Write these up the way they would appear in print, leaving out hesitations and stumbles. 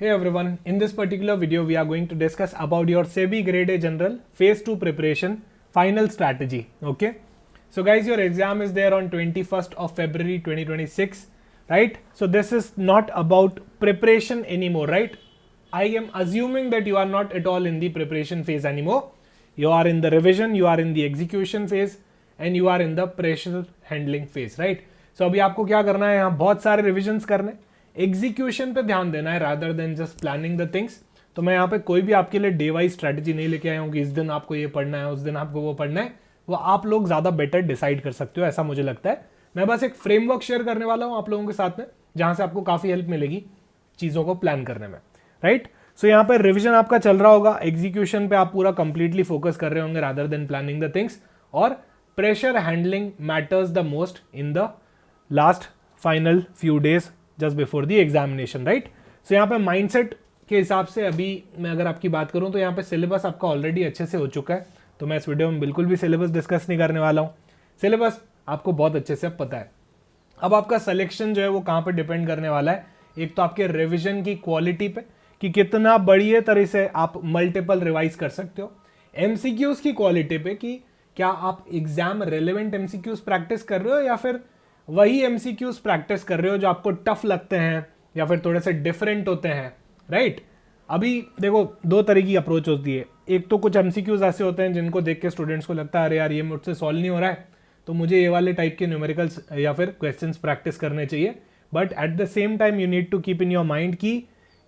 Hey everyone, in this particular video we are going to discuss about your SEBI Grade A General Phase 2 preparation final strategy. Okay, so guys, your exam is there on 21st of February 2026, right? So this is not about preparation anymore, right? I am assuming that you are not at all in the preparation phase anymore. You are in the revision, you are in the execution phase and you are in the pressure handling phase, right? So अभी आपको क्या करना है, यहाँ बहुत सारे revisions करने, execution पे ध्यान देना है rather than just planning the things. तो मैं यहाँ पे कोई भी आपके लिए डे वाइज स्ट्रैटेजी नहीं लेके आया हूँ कि इस दिन आपको ये पढ़ना है, उस दिन आपको वो पढ़ना है. वो आप लोग ज़्यादा बेटर डिसाइड कर सकते हो, ऐसा मुझे लगता है. मैं बस एक फ्रेमवर्क शेयर करने वाला हूँ आप लोगों के साथ में, जहाँ से आपको काफ़ी हेल्प मिलेगी चीज़ों को प्लान करने में, राइट. सो यहाँ पर रिविजन आपका चल रहा होगा, एग्जीक्यूशन पे आप पूरा कंप्लीटली फोकस कर रहे होंगे rather than planning the things, और pressure handling matters the most in the last final few days just before the examination, right. So यहाँ पे माइंडसेट के हिसाब से अभी मैं अगर आपकी बात करूँ तो यहाँ पे सिलेबस आपका ऑलरेडी अच्छे से हो चुका है, तो मैं इस वीडियो में बिल्कुल भी सिलेबस डिस्कस नहीं करने वाला हूँ. सिलेबस आपको बहुत अच्छे से अब पता है. अब आपका सिलेक्शन जो है वो कहाँ पे डिपेंड करने वाला है, एक तो आपके रिविजन की क्वालिटी पे कि कितना बढ़िया तरह से आप मल्टीपल रिवाइज कर सकते हो, एमसीक्यूज की क्वालिटी पे कि क्या आप एग्जाम रेलेवेंट एमसीक्यूज प्रैक्टिस कर रहे हो या फिर वही एमसीक्यूज प्रैक्टिस कर रहे हो जो आपको टफ लगते हैं या फिर थोड़े से डिफरेंट होते हैं, राइट. अभी देखो दो तरह की अप्रोच होती है. एक तो कुछ एमसीक्यूज ऐसे होते हैं जिनको देख के स्टूडेंट्स को लगता है अरे यार ये मुझसे सॉल्व नहीं हो रहा है, तो मुझे ये वाले टाइप के न्यूमेरिकल्स या फिर क्वेश्चंस प्रैक्टिस करने चाहिए. But at the same time you need to keep in your mind कि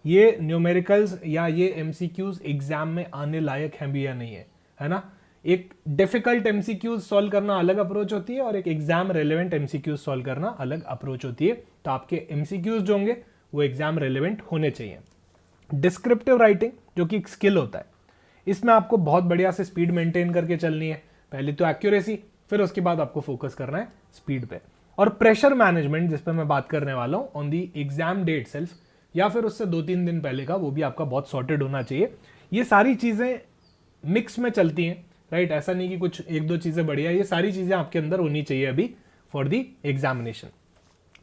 ये न्यूमेरिकल्स या ये एमसीक्यूज एग्जाम में आने लायक हैं भी या नहीं है ना. एक डिफिकल्ट एमसीक्यूज सॉल्व करना अलग अप्रोच होती है और एक एग्जाम रेलेवेंट एमसीक्यूज सॉल्व करना अलग अप्रोच होती है. तो आपके एमसीक्यूज जो होंगे वो एग्जाम रेलेवेंट होने चाहिए. डिस्क्रिप्टिव राइटिंग जो कि एक स्किल होता है, इसमें आपको बहुत बढ़िया से स्पीड मेंटेन करके चलनी है. पहले तो एक्यूरेसी, फिर उसके बाद आपको फोकस करना है स्पीड पे. और प्रेशर मैनेजमेंट जिस पे मैं बात करने वाला हूँ on the exam date self या फिर उससे 2-3 दिन पहले का, वो भी आपका बहुत सॉर्टेड होना चाहिए. ये सारी चीजें मिक्स में चलती हैं, राइट. ऐसा नहीं कि कुछ एक दो चीजें बढ़िया, ये सारी चीजें आपके अंदर होनी चाहिए अभी फॉर दी एग्जामिनेशन.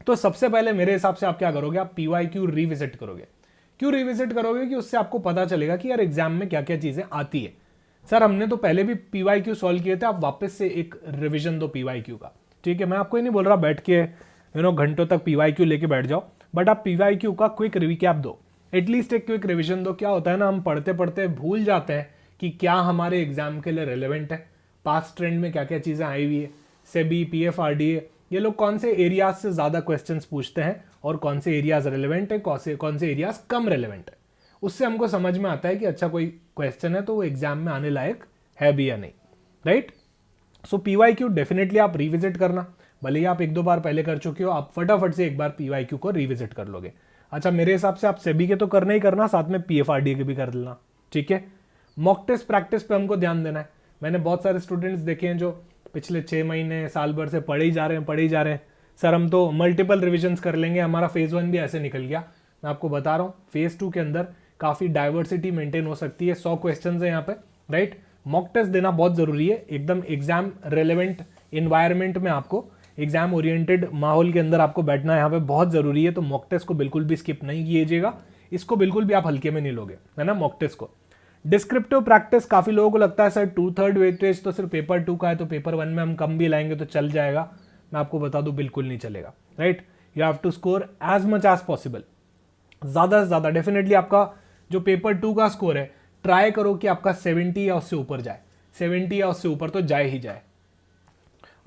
तो सबसे पहले मेरे हिसाब से आप क्या करोगे, आप पीवाईक्यू रिविजिट करोगे. क्यों रिविजिट करोगे कि उससे आपको पता चलेगा कि यार एग्जाम में क्या क्या चीजें आती है. सर हमने तो पहले भी पीवाईक्यू सॉल्व किए थे, आप वापस से एक रिविजन दो पीवाईक्यू का. ठीक है, मैं आपको ये नहीं बोल रहा बैठ के घंटों तक पीवाईक्यू लेके बैठ जाओ, बट आप पीवाईक्यू का क्विक रिकैप दो, एटलीस्ट एक क्विक रिविजन दो. क्या होता है ना, हम पढ़ते पढ़ते भूल जाते हैं कि क्या हमारे एग्जाम के लिए रेलेवेंट है, पास्ट ट्रेंड में क्या क्या चीज़ें आई हुई है, सेबी, पीएफआरडीए, ये लोग कौन से एरियाज से ज़्यादा क्वेश्चंस पूछते हैं और कौन से एरियाज रेलेवेंट है, कौन से एरियाज कम रेलेवेंट है. उससे हमको समझ में आता है कि अच्छा कोई क्वेश्चन है तो वो एग्जाम में आने लायक है भी या नहीं, राइट. सो पीवाईक्यू डेफिनेटली आप रिविजिट करना, भले ही आप 1-2 बार पहले कर चुके हो, आप फटाफट से एक बार पीवाईक्यू को रिविजिट कर लोगे. अच्छा मेरे हिसाब से आप सेबी के तो करना ही करना, साथ में पीएफआरडीए के भी कर लेना, ठीक है. मॉक टेस्ट प्रैक्टिस पे हमको ध्यान देना है. मैंने बहुत सारे स्टूडेंट्स देखे हैं जो पिछले 6 महीने साल भर से पढ़े ही जा रहे हैं. सर हम तो मल्टीपल रिविजन्स कर लेंगे, हमारा फेज 1 भी ऐसे निकल गया. मैं आपको बता रहा हूँ फेज 2 के अंदर काफ़ी डाइवर्सिटी मेंटेन हो सकती है. 100 क्वेश्चन है यहाँ पे, राइट. मॉक टेस्ट देना बहुत ज़रूरी है, एकदम एग्जाम रेलेवेंट इन्वायरमेंट में आपको, एग्जाम ओरिएंटेड माहौल के अंदर आपको बैठना यहाँ पे बहुत ज़रूरी है. तो मॉक टेस्ट को बिल्कुल भी स्किप नहीं कीजिएगा, इसको बिल्कुल भी आप हल्के में नहीं लोगे, है ना, मॉक टेस्ट को. डिस्क्रिप्टिव प्रैक्टिस, काफ़ी लोगों को लगता है सर 2/3 वेटेज तो सिर्फ पेपर 2 का है, तो पेपर 1 में हम कम भी लाएंगे तो चल जाएगा. मैं आपको बता दूं बिल्कुल नहीं चलेगा, right. You have to score as much as possible, ज़्यादा से ज़्यादा. डेफिनेटली आपका जो पेपर 2 का स्कोर है, ट्राई करो कि आपका 70 या उससे ऊपर जाए, 70 या उससे ऊपर तो जाए ही जाए.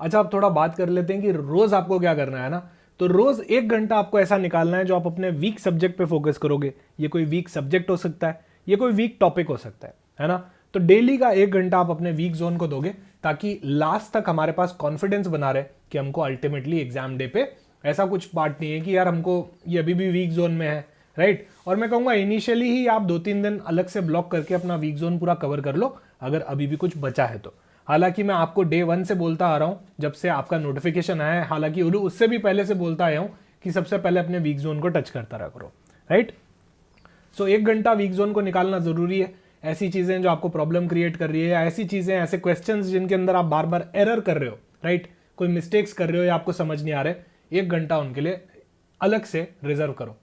अच्छा अब थोड़ा बात कर लेते हैं कि रोज आपको क्या करना है ना. तो रोज 1 घंटा आपको ऐसा निकालना है जो आप अपने वीक सब्जेक्ट पे फोकस करोगे. ये कोई वीक सब्जेक्ट हो सकता है, ये कोई वीक टॉपिक हो सकता है ना. तो डेली का 1 घंटा आप अपने वीक जोन को दोगे ताकि लास्ट तक हमारे पास कॉन्फिडेंस बना रहे कि हमको अल्टीमेटली एग्जाम डे पे ऐसा कुछ पार्ट नहीं है कि यार हमको ये अभी भी वीक जोन में है, राइट. और मैं कहूँगा इनिशियली ही आप 2-3 दिन अलग से ब्लॉक करके अपना वीक जोन पूरा कवर कर लो अगर अभी भी कुछ बचा है तो. हालांकि मैं आपको डे 1 से बोलता आ रहा हूँ जब से आपका नोटिफिकेशन आया है, हालांकि उससे भी पहले से बोलता आया हूँ कि सबसे पहले अपने वीक जोन को टच करता रहा करो, राइट. सो 1 घंटा वीक जोन को निकालना जरूरी है. ऐसी चीजें जो आपको प्रॉब्लम क्रिएट कर रही है, या ऐसी चीजें, ऐसे क्वेश्चंस जिनके अंदर आप बार बार एरर कर रहे हो, राइट, कोई मिस्टेक्स कर रहे हो या आपको समझ नहीं आ रहे, 1 घंटा उनके लिए अलग से रिजर्व करो.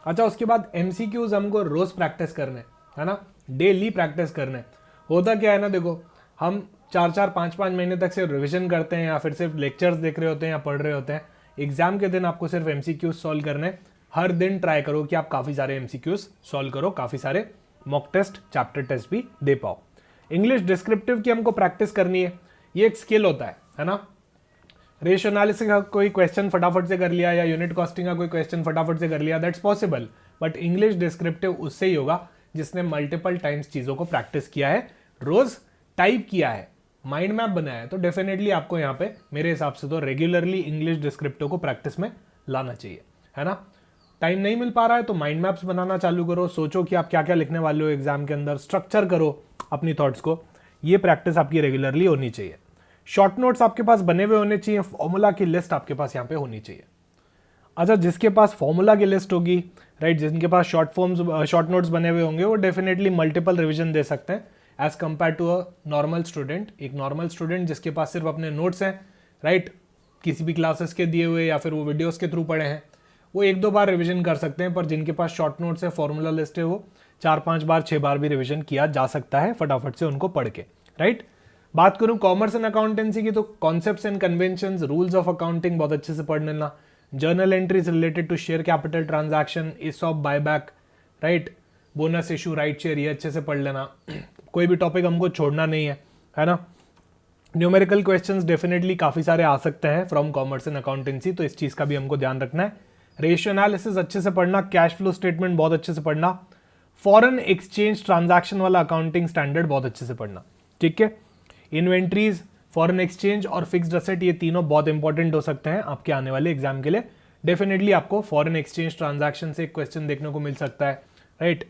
अच्छा, उसके बाद MCQs हमको रोज प्रैक्टिस करने है ना, डेली प्रैक्टिस करने। होता क्या है ना, देखो हम 4-4, 5-5 महीने तक सिर्फ रिवीजन करते हैं या फिर सिर्फ लेक्चर्स देख रहे होते हैं या पढ़ रहे होते हैं। एग्जाम के दिन आपको सिर्फ MCQs सॉल्व करने। हर दिन ट्राई करो कि आप काफ़ी सारे MCQs सॉल्व करो, काफ़ी सारे मॉक टेस्ट, चैप्टर टेस्ट भी दे पाओ। इंग्लिश डिस्क्रिप्टिव की हमको प्रैक्टिस करनी है, ये एक स्किल होता है ना। रेशियो एनालिसिस का कोई क्वेश्चन फटाफट से कर लिया या यूनिट कॉस्टिंग का कोई क्वेश्चन फटाफट से कर लिया, that's possible, but English descriptive उससे ही होगा जिसने मल्टीपल टाइम्स चीज़ों को प्रैक्टिस किया है, रोज टाइप किया है, माइंड मैप बनाया है। तो डेफिनेटली आपको यहाँ पे मेरे हिसाब से तो रेगुलरली इंग्लिश डिस्क्रिप्टिव को प्रैक्टिस में लाना चाहिए, है ना। टाइम नहीं मिल पा रहा है तो माइंड मैप्स बनाना चालू करो, सोचो कि आप क्या क्या लिखने वाले हो एग्जाम के अंदर, स्ट्रक्चर करो अपनी थॉट्स को, ये प्रैक्टिस आपकी रेगुलरली होनी चाहिए। शॉर्ट नोट्स आपके पास बने हुए होने चाहिए, फॉर्मूला की लिस्ट आपके पास यहाँ पे होनी चाहिए। अच्छा, जिसके पास फॉर्मूला की लिस्ट होगी, राइट, जिनके पास शॉर्ट नोट्स बने हुए होंगे, वो डेफिनेटली मल्टीपल रिविजन दे सकते हैं as compared to a normal student. एक नॉर्मल स्टूडेंट जिसके पास सिर्फ अपने नोट्स हैं, राइट, किसी भी क्लासेस के दिए हुए या फिर वो वीडियोस के थ्रू पढ़े हैं, वो 1-2 बार रिवीजन कर सकते हैं। पर जिनके पास शॉर्ट नोट्स है, फॉर्मूला लिस्ट है, वो 4-5 बार 6 बार भी रिवीजन किया जा सकता है फटाफट से उनको पढ़ के, राइट। बात करूं कॉमर्स एंड अकाउंटेंसी की, तो concepts and conventions, rules of accounting बहुत अच्छे से पढ़ लेना। Journal entries related to share capital transaction, ESOP buyback, right, bonus issue, right share, ये अच्छे से पढ़ लेना। कोई भी टॉपिक हमको छोड़ना नहीं है ना। न्यूमेरिकल क्वेश्चंस डेफिनेटली काफ़ी सारे आ सकते हैं फ्रॉम कॉमर्स एंड अकाउंटेंसी, तो इस चीज़ का भी हमको ध्यान रखना है। रेशियो एनालिसिस अच्छे से पढ़ना, कैश फ्लो स्टेटमेंट बहुत अच्छे से पढ़ना, फॉरेन एक्सचेंज ट्रांजैक्शन वाला अकाउंटिंग स्टैंडर्ड बहुत अच्छे से पढ़ना, ठीक है। इन्वेंट्रीज, फॉरेन एक्सचेंज और फिक्स्ड असेट, ये तीनों बहुत इंपॉर्टेंट हो सकते हैं आपके आने वाले एग्जाम के लिए। डेफिनेटली आपको फॉरेन एक्सचेंज ट्रांजैक्शन से एक क्वेश्चन देखने को मिल सकता है, राइट।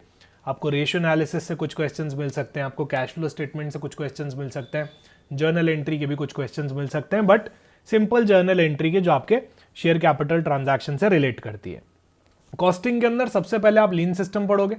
आपको रेशियो एनालिसिस से कुछ क्वेश्चंस मिल सकते हैं, आपको कैश फ्लो स्टेटमेंट से कुछ क्वेश्चंस मिल सकते हैं, जर्नल एंट्री के भी कुछ क्वेश्चंस मिल सकते हैं, बट सिंपल जर्नल एंट्री के जो आपके शेयर कैपिटल ट्रांजैक्शन से रिलेट करती है। कॉस्टिंग के अंदर सबसे पहले आप लीन सिस्टम पढ़ोगे,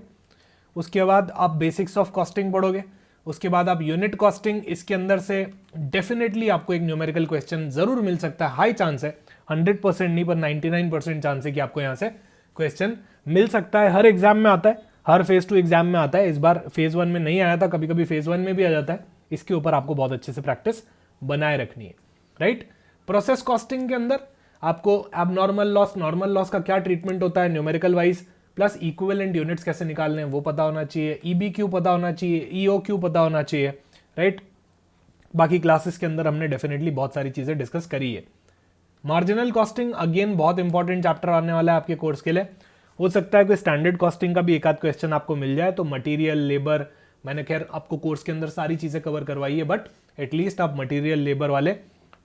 उसके बाद आप बेसिक्स ऑफ कॉस्टिंग पढ़ोगे, उसके बाद आप यूनिट कॉस्टिंग, इसके अंदर से डेफिनेटली आपको एक न्यूमेरिकल क्वेश्चन जरूर मिल सकता है, हाई चांस है, 100% नहीं पर 99% चांस है कि आपको यहाँ से क्वेश्चन मिल सकता है। हर एग्जाम में आता है, हर फेज 2 एग्जाम में आता है, इस बार फेज 1 में नहीं आया था, कभी कभी फेज 1 में भी आ जाता है। इसके ऊपर आपको बहुत अच्छे से प्रैक्टिस बनाए रखनी है, राइट। प्रोसेस कॉस्टिंग के अंदर आपको एबनॉर्मल लॉस, नॉर्मल लॉस का क्या ट्रीटमेंट होता है numerical wise, plus equivalent units कैसे निकालने हैं वो पता होना चाहिए, EBQ पता होना चाहिए, EOQ पता होना चाहिए, राइट। बाकी क्लासेस के अंदर हमने डेफिनेटली बहुत सारी चीजें डिस्कस करी है। मार्जिनल कॉस्टिंग अगेन बहुत इंपॉर्टेंट चैप्टर आने वाला है आपके कोर्स के लिए। हो सकता है कोई स्टैंडर्ड कॉस्टिंग का भी एक आध क्वेश्चन आपको मिल जाए, तो मटेरियल, लेबर, मैंने खैर आपको कोर्स के अंदर सारी चीजें कवर करवाई है, बट एटलीस्ट आप मटेरियल लेबर वाले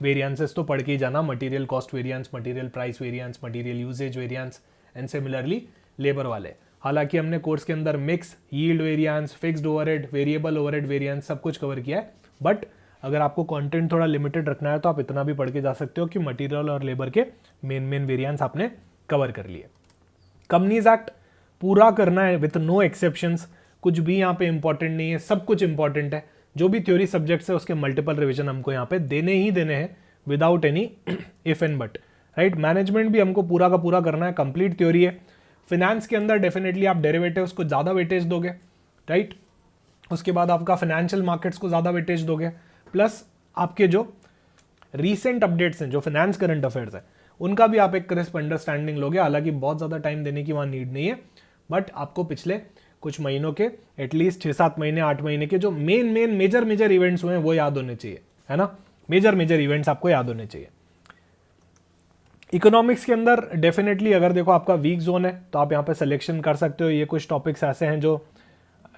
वेरिएंसेस तो पढ़ के ही जाना, material cost variance, material price variance, material usage variance and similarly labour वाले। हालांकि हमने कोर्स के अंदर mix, yield variance, fixed overhead, variable overhead variance सब कुछ कवर किया है, बट अगर आपको कंटेंट थोड़ा लिमिटेड रखना है तो आप इतना भी पढ़ के जा सकते हो कि मटेरियल और लेबर के मेन वेरिएंस आपने कवर कर लिए। कंपनीज एक्ट पूरा करना है विथ नो एक्सेप्शंस, कुछ भी यहाँ पे इंपॉर्टेंट नहीं है, सब कुछ इंपॉर्टेंट है। जो भी थ्योरी सब्जेक्ट्स है उसके मल्टीपल रिवीजन हमको यहाँ पे देने ही देने हैं without any if and but, right. Management भी हमको पूरा का पूरा करना है, कंप्लीट थ्योरी है। फिनेंस के अंदर डेफिनेटली आप डेरिवेटिव्स को ज़्यादा वेटेज दोगे, राइट। उसके बाद आपका फाइनेंशियल मार्केट्स को ज़्यादा वेटेज दोगे, प्लस आपके जो रीसेंट अपडेट्स हैं, जो फाइनेंस करंट अफेयर्स है, उनका भी आप एक क्रिस्प अंडरस्टैंडिंग लोगे। हालांकि बहुत ज़्यादा टाइम देने की वहाँ नीड नहीं है, बट आपको पिछले कुछ महीनों के एटलीस्ट 6-7 महीने 8 महीने के जो मेजर इवेंट्स हुए हैं वो याद होने चाहिए, है ना। मेजर इवेंट्स आपको याद होने चाहिए। इकोनॉमिक्स के अंदर डेफिनेटली अगर देखो आपका वीक जोन है तो आप यहाँ पे सिलेक्शन कर सकते हो। ये कुछ टॉपिक्स ऐसे हैं जो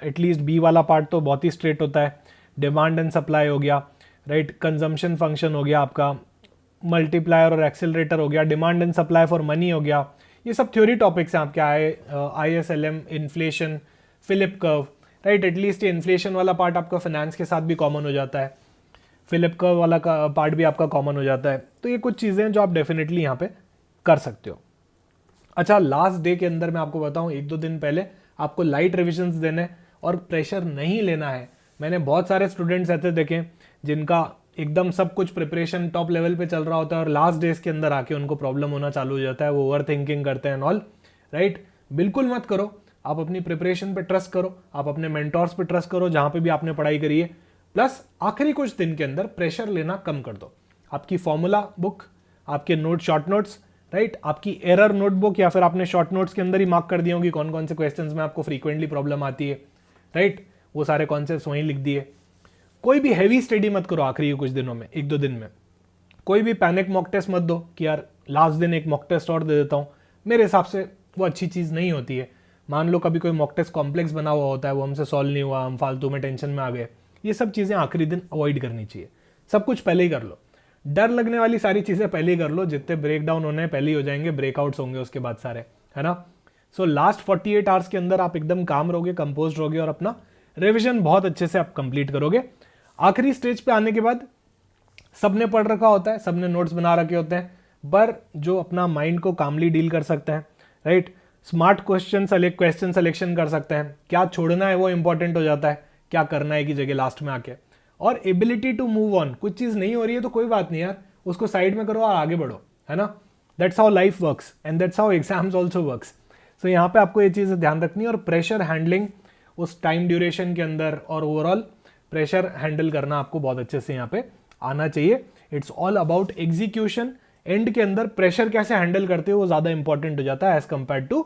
एटलीस्ट बी वाला पार्ट तो बहुत ही स्ट्रेट होता है, डिमांड एंड सप्लाई हो गया, राइट, कंजम्पशन फंक्शन हो गया, आपका मल्टीप्लायर और एक्सेलरेटर हो गया, demand and supply for money हो गया, ये सब थ्योरी टॉपिक्स हैं आपके। ISLM, inflation, Philip curve, right. At least ये इन्फ्लेशन वाला पार्ट आपका फाइनेंस के साथ भी कॉमन हो जाता है, फिलिप कर्व वाला का पार्ट भी आपका कॉमन हो जाता है। तो ये कुछ चीज़ें हैं जो आप डेफिनेटली यहाँ पे कर सकते हो। अच्छा, लास्ट डे के अंदर मैं आपको बताऊँ, 1-2 दिन पहले आपको लाइट रिविजन्स देने और प्रेशर नहीं लेना है। मैंने बहुत सारे स्टूडेंट्स ऐसे देखे जिनका एकदम सब कुछ प्रिपरेशन टॉप लेवल पे चल रहा होता है और लास्ट डेज के अंदर आके उनको प्रॉब्लम होना चालू हो जाता है, वो ओवर थिंकिंग करते हैं ऑल, राइट। बिल्कुल मत करो। आप अपनी प्रिपरेशन पे ट्रस्ट करो, आप अपने मेंटोर्स पे ट्रस्ट करो जहां पे भी आपने पढ़ाई करी है। प्लस आखिरी कुछ दिन के अंदर प्रेशर लेना कम कर दो। आपकी फॉर्मूला बुक, आपके नोट, शॉर्ट नोट्स, राइट, आपकी एरर नोटबुक या फिर आपने शॉर्ट नोट्स के अंदर ही मार्क कर दिया होगी कौन कौन से क्वेश्चंस में आपको फ्रीक्वेंटली प्रॉब्लम आती है, राइट, वो सारे कॉन्सेप्ट्स वहीं लिख दिए। कोई भी हैवी स्टडी मत करो आखिरी कुछ दिनों में, 1-2 दिन में। कोई भी पैनिक मॉक टेस्ट मत दो कि यार लास्ट दिन एक मॉक टेस्ट और दे देता हूँ। मेरे हिसाब से वो अच्छी चीज़ नहीं होती है। मान लो कभी कोई मॉक टेस्ट कॉम्प्लेक्स बना हुआ होता है, वो हमसे सॉल्व नहीं हुआ, हम फालतू में टेंशन में आ गए, ये सब चीज़ें आखिरी दिन अवॉइड करनी चाहिए। सब कुछ पहले ही कर लो, डर लगने वाली सारी चीज़ें पहले ही कर लो। जितने ब्रेक डाउन होने हैं पहले ही हो जाएंगे, ब्रेकआउट्स होंगे उसके बाद सारे, है ना। सो लास्ट 48 आवर्स के अंदर आप एकदम काम रहोगे, कंपोज रहोगे और अपना रिविजन बहुत अच्छे से आप कंप्लीट करोगे। आखिरी स्टेज पे आने के बाद सबने पढ़ रखा होता है, सबने नोट्स बना रखे होते हैं, पर जो अपना माइंड को कामली डील कर सकता है, राइट, स्मार्ट क्वेश्चन सिलेक्शन कर सकता है, क्या छोड़ना है वो इंपॉर्टेंट हो जाता है, क्या करना है की जगह लास्ट में आके, और एबिलिटी टू मूव ऑन। कुछ चीज़ नहीं हो रही है तो कोई बात नहीं यार, उसको साइड में करो और आगे बढ़ो, है ना। That's how life works and that's how exams also works. So यहाँ पे आपको ये चीज़ ध्यान रखनी है। और प्रेशर हैंडलिंग उस टाइम ड्यूरेशन के अंदर और ओवरऑल प्रेशर हैंडल करना आपको बहुत अच्छे से यहाँ पे आना चाहिए। It's all about execution. And के अंदर प्रेशर कैसे हैंडल करते हो वो ज़्यादा इंपॉर्टेंट हो जाता है एज कंपेयर टू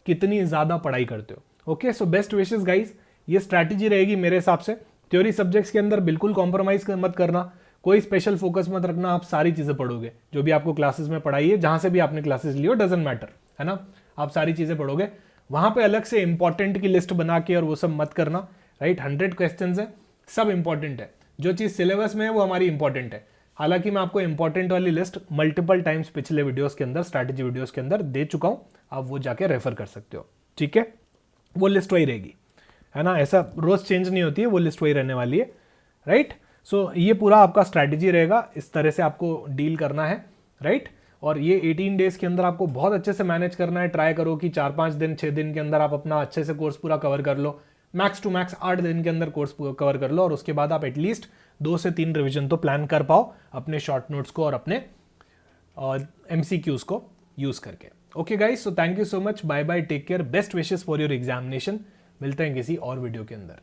कितनी ज़्यादा पढ़ाई करते हो। Okay, so best wishes guys. ये स्ट्रैटेजी रहेगी मेरे हिसाब से। थ्योरी सब्जेक्ट्स के अंदर बिल्कुल कॉम्प्रोमाइज मत करना, कोई स्पेशल फोकस मत रखना, आप सारी चीज़ें पढ़ोगे जो भी आपको क्लासेस में पढ़ाई है, जहाँ से भी आपने क्लासेस ली हो, डजंट मैटर, है ना, आप सारी चीज़ें पढ़ोगे। वहाँ पे अलग से इंपॉर्टेंट की लिस्ट बना के और वो सब मत करना, राइट। 100 क्वेश्चन है, सब इंपॉर्टेंट है, जो चीज़ सिलेबस में है वो हमारी इंपॉर्टेंट है। हालांकि मैं आपको इंपॉर्टेंट वाली लिस्ट मल्टीपल टाइम्स पिछले वीडियोस के अंदर, स्ट्रैटेजी वीडियोस के अंदर दे चुका हूँ, आप वो जाके रेफर कर सकते हो, ठीक है। वो लिस्ट वही रहेगी, है ना, ऐसा रोज चेंज नहीं होती है, वो लिस्ट वही रहने वाली है, राइट। सो ये पूरा आपका स्ट्रैटेजी रहेगा, इस तरह से आपको डील करना है, राइट। और ये 18 डेज के अंदर आपको बहुत अच्छे से मैनेज करना है। ट्राई करो कि 4-5 दिन 6 दिन के अंदर आप अपना अच्छे से कोर्स पूरा कवर कर लो। मैक्स टू मैक्स 8 दिन के अंदर कोर्स कवर कर लो और उसके बाद आप एटलीस्ट 2 से 3 रिवीजन तो प्लान कर पाओ अपने शॉर्ट नोट्स को और अपने MCQs को यूज करके। Okay guys, so thank you so much, bye bye, take care, best wishes for your examination. मिलते हैं किसी और वीडियो के अंदर।